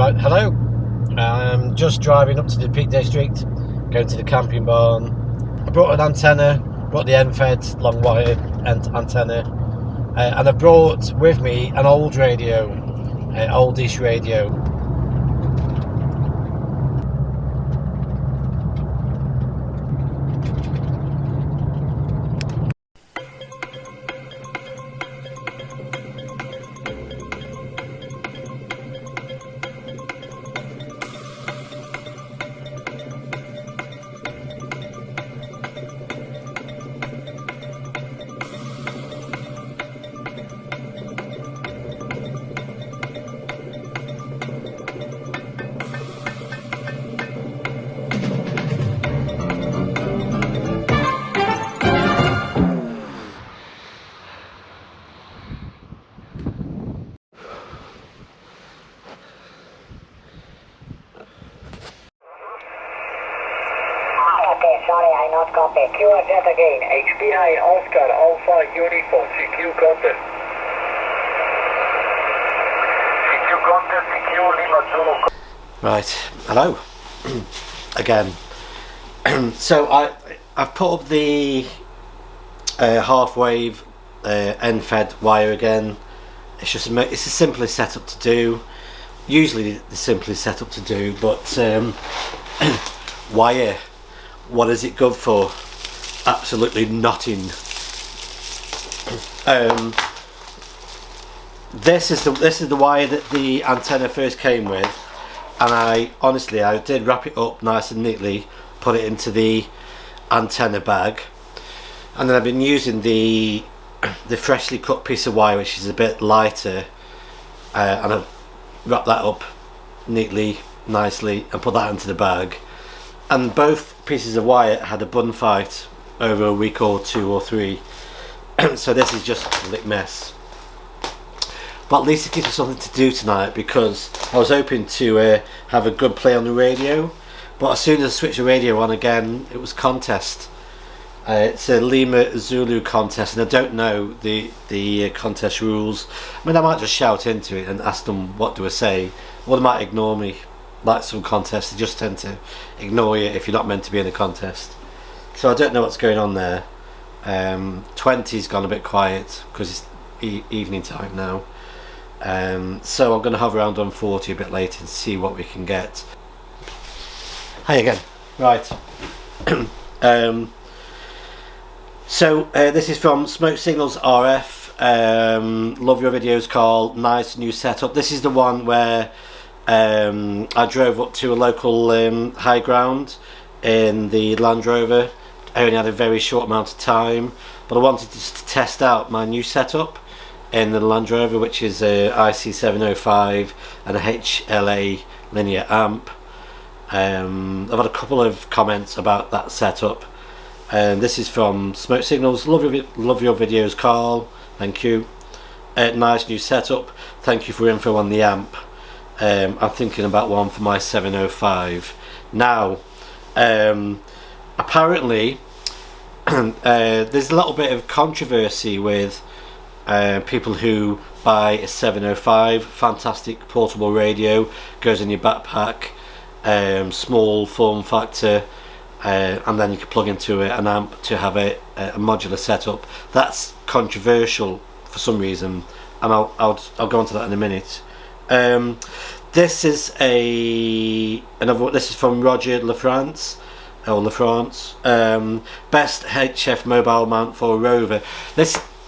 Right, hello. I'm just driving up to the Peak District, going to the camping barn. I brought an antenna, brought the end-fed long wire antenna, and I brought with me an old radio, oldish radio. Charlie, I not copy. QRZ again. HPI Oscar Alpha Uniform. CQ contact. CQ contact. CQ Lima Zulu. Right, hello. Again. So I've put up the half-wave end-fed wire again. It's the simplest setup to do. Usually the simplest setup to do, but wire. What is it good for? Absolutely nothing. This is the wire that the antenna first came with, and I did wrap it up nice and neatly, put it into the antenna bag, and then I've been using the freshly cut piece of wire, which is a bit lighter, and I've wrapped that up neatly, nicely, and put that into the bag. And both pieces of wire had a bun fight over a week or two or three. So this is just a complete mess. But at least it gives me something to do tonight, because I was hoping to have a good play on the radio. But as soon as I switched the radio on again, it was contest. It's a Lima Zulu contest, and I don't know the contest rules. I mean, I might just shout into it and ask them what do I say. Or they might ignore me. Like some contests, they just tend to ignore you if you're not meant to be in a contest. So I don't know what's going on there. 20's gone a bit quiet because it's evening time now. So I'm going to hover around on 40 a bit later and see what we can get. Hi again. Right. So this is from Smoke Signals RF. Love your videos, Carl. Nice new setup. This is the one where I drove up to a local high ground in the Land Rover. I only had a very short amount of time, but I wanted just to test out my new setup in the Land Rover, which is a IC-705 and a HLA linear amp. I've had a couple of comments about that setup, and this is from Smoke Signals. Love your videos, Carl. Thank you. Nice new setup. Thank you for info on the amp. I'm thinking about one for my 705. Now, apparently, there's a little bit of controversy with people who buy a 705. Fantastic portable radio, goes in your backpack, small form factor, and then you can plug into an amp to have a modular setup. That's controversial for some reason, and I'll go on to that in a minute. This is this is from Roger LaFrance, best HF mobile mount for Rover.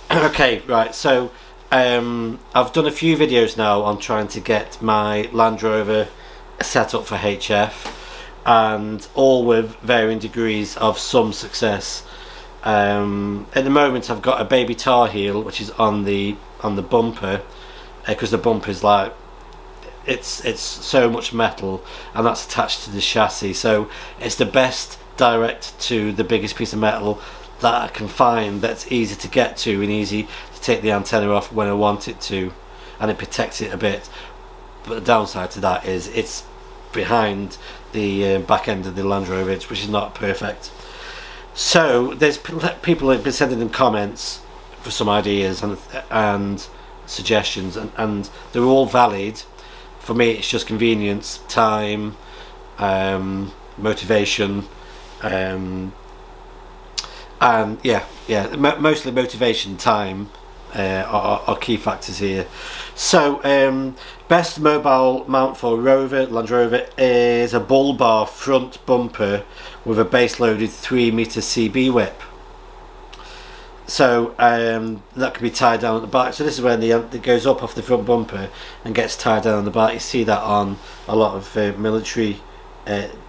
Okay, right, so I've done a few videos now on trying to get my Land Rover set up for HF, and all with varying degrees of some success. At the moment I've got a baby tar heel which is on the bumper, because the bumper is like, it's so much metal, and that's attached to the chassis, so it's the best direct to the biggest piece of metal that I can find that's easy to get to and easy to take the antenna off when I want it to, and it protects it a bit. But the downside to that is it's behind the back end of the Land Rover, which is not perfect. So there's people have been sending them comments for some ideas and suggestions, and they're all valid. For me, it's just convenience, time, motivation, and mostly motivation, time are key factors here. So best mobile mount for Rover, Land Rover, is a bull bar front bumper with a base loaded 3-meter CB whip. So that can be tied down at the back. So this is when it goes up off the front bumper and gets tied down on the back. You see that on a lot of military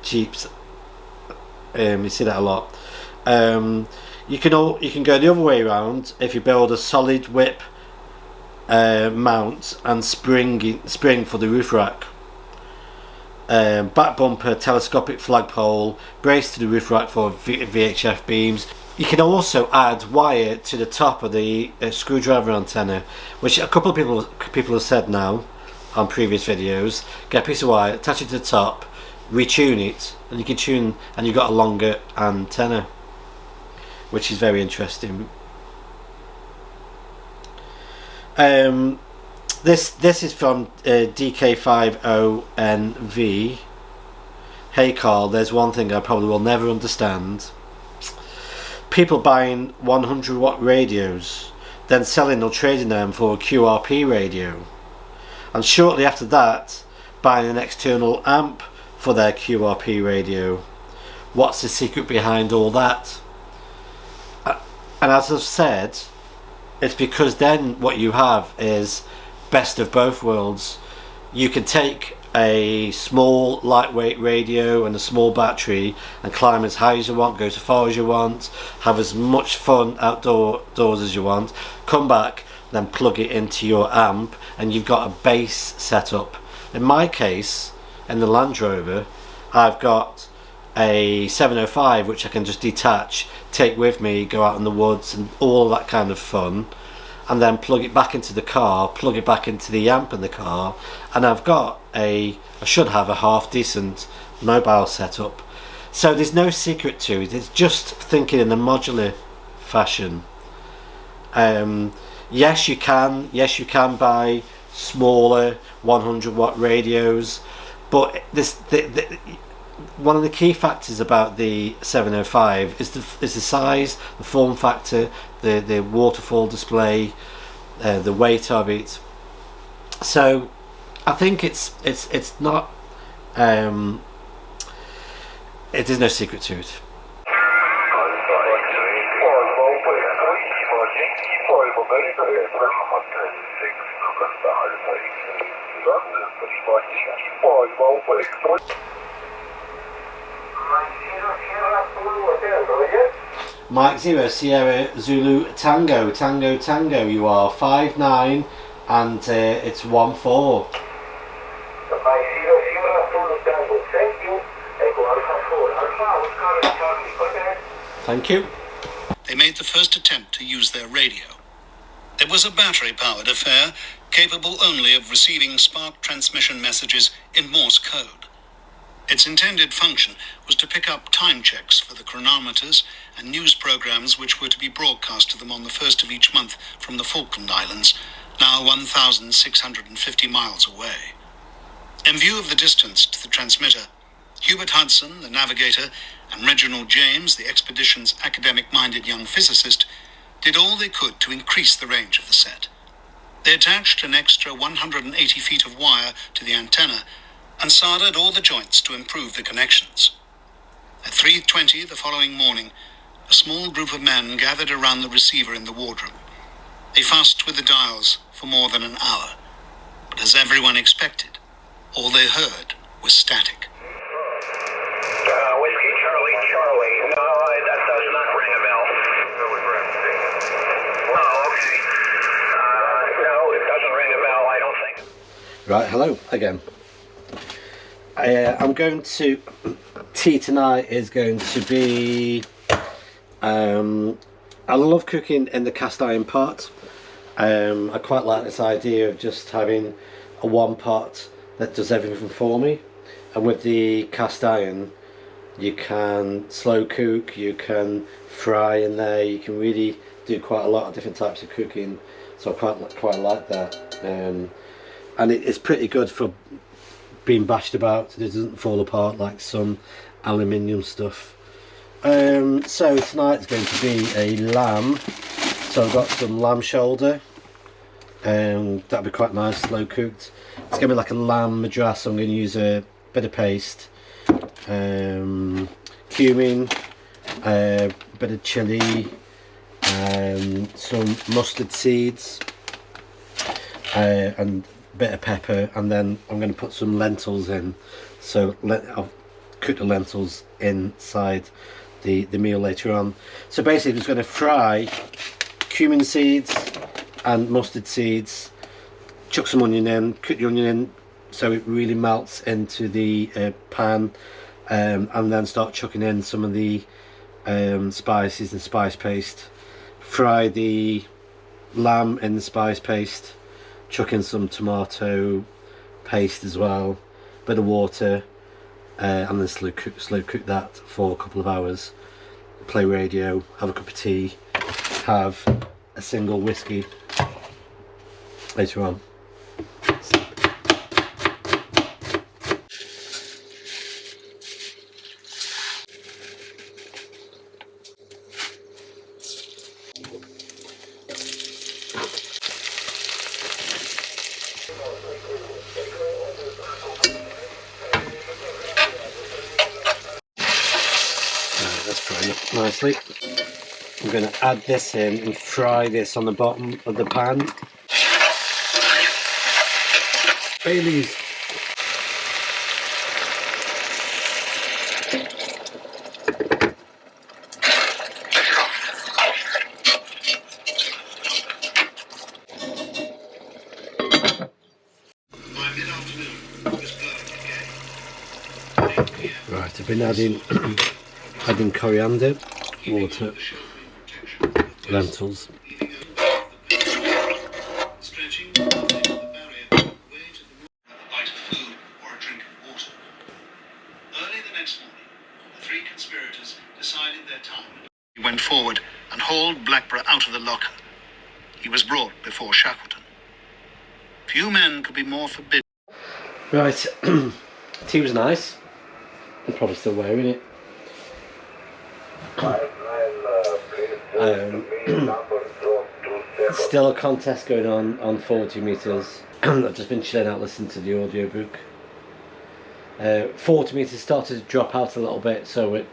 Jeeps. You see that a lot. You can go the other way around if you build a solid whip mount and spring for the roof rack. Back bumper, telescopic flagpole, brace to the roof rack for VHF beams. You can also add wire to the top of the screwdriver antenna, which a couple of people have said now on previous videos. Get a piece of wire, attach it to the top, retune it, and you can tune, and you've got a longer antenna, which is very interesting. This is from DK50NV. Hey Carl, there's one thing I probably will never understand. People buying 100 watt radios, then selling or trading them for a QRP radio, and shortly after that buying an external amp for their QRP radio. What's the secret behind all that? And as I've said, it's because then what you have is best of both worlds. You can take a small lightweight radio and a small battery and climb as high as you want, go as far as you want, have as much fun outdoors as you want, come back, then plug it into your amp, and you've got a bass setup. In my case, in the Land Rover, I've got a 705 which I can just detach, take with me, go out in the woods and all that kind of fun, and then plug it back into the car, plug it back into the amp in the car, and I should have a half decent mobile setup. So there's no secret to it, it's just thinking in a modular fashion. Yes you can buy smaller 100 watt radios, but one of the key factors about the 705 is the size, the form factor, the waterfall display, the weight of it. So I think it's not there's no secret to it. Mike 0 Sierra Zulu Tango, you are 5'9" and it's 1'4". Thank you. They made the first attempt to use their radio. It was a battery-powered affair, capable only of receiving spark transmission messages in Morse code. Its intended function was to pick up time checks for the chronometers and news programs which were to be broadcast to them on the first of each month from the Falkland Islands, now 1,650 miles away. In view of the distance to the transmitter, Hubert Hudson, the navigator, and Reginald James, the expedition's academic-minded young physicist, did all they could to increase the range of the set. They attached an extra 180 feet of wire to the antenna and soldered all the joints to improve the connections. At 3:20 the following morning, a small group of men gathered around the receiver in the wardroom. They fussed with the dials for more than an hour, but as everyone expected, all they heard was static. Whiskey Charlie. No, that does not ring a bell. Oh, okay. No, it doesn't ring a bell, I don't think. Right, hello again. I'm going to... Tea tonight is going to be... I love cooking in the cast iron pot. I quite like this idea of just having a one pot that does everything for me. And with the cast iron, you can slow cook, you can fry in there, you can really do quite a lot of different types of cooking. So I quite like that. and it's pretty good for being bashed about. It doesn't fall apart like some aluminium stuff. So tonight's going to be a lamb. So I've got some lamb shoulder. That'll be quite nice, slow cooked. It's going to be like a lamb madras, so I'm going to use a bit of paste, cumin, a bit of chilli, some mustard seeds, and a bit of pepper, and then I'm going to put some lentils in. So I'll cook the lentils inside the meal later on. So basically I'm just going to fry cumin seeds and mustard seeds, chuck some onion in, cook the onion in so it really melts into the pan, and then start chucking in some of the spices and spice paste. Fry the lamb in the spice paste, chuck in some tomato paste as well, bit of water, and then slow cook that for a couple of hours. Play radio, have a cup of tea, have a single whiskey later on. That's frying up nicely. I'm going to add this in and fry this on the bottom of the pan. Baileys. Right, I've been adding coriander, water, lentils. He went forward and hauled Blackburn out of the locker. He was brought before Shackleton. Few men could be more forbidden. Right, tea was nice. I'm probably still wearing it. Still a contest going on 40 metres. I've just been chilling out listening to the audiobook. 40 metres started to drop out a little bit, so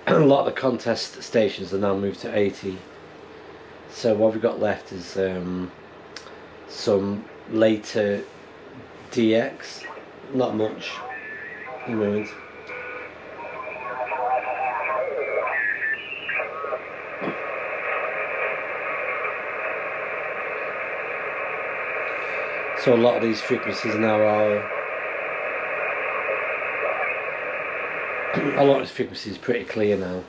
a lot of the contest stations are now moved to 80. So what we've got left is some later DX, not much at the moment. So a lot of these frequencies now are pretty clear now.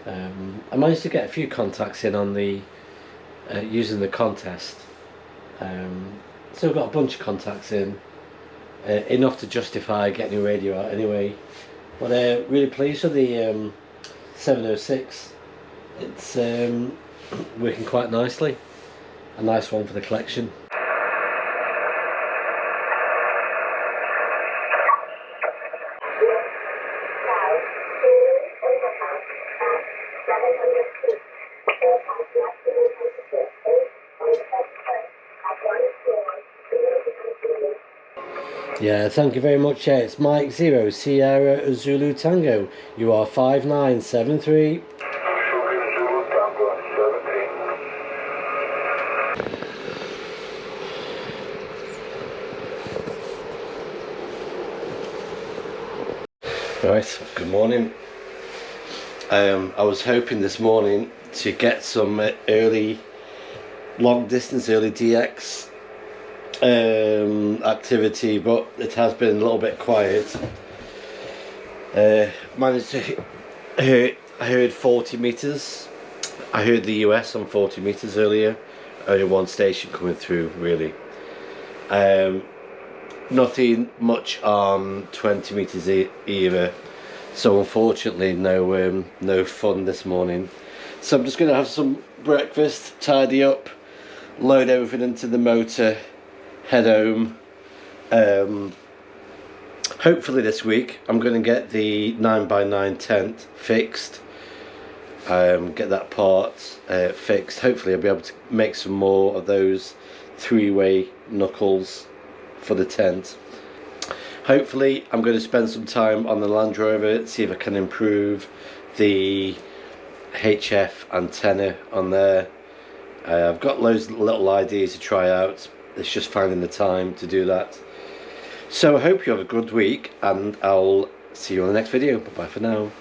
I managed to get a few contacts in on the using the contest. So we've got a bunch of contacts in, enough to justify getting a radio out anyway. But really pleased with the 706. It's working quite nicely. A nice one for the collection. Yeah, thank you very much. It's Mike 0 Sierra Zulu Tango. You are 5973. Right, good morning. I was hoping this morning to get some early DX activity, but it has been a little bit quiet. Managed to I heard 40 meters. I heard the US on 40 meters earlier. Only one station coming through really. Nothing much on 20 meters either. So unfortunately no fun this morning. So I'm just going to have some breakfast, tidy up, load everything into the motor, head home. Hopefully this week I'm going to get the 9x9 tent fixed, get that part fixed. Hopefully I'll be able to make some more of those 3-way knuckles for the tent. Hopefully I'm going to spend some time on the Land Rover, see if I can improve the HF antenna on there. I've got loads of little ideas to try out. It's just finding the time to do that. So I hope you have a good week, and I'll see you on the next video. Bye bye for now.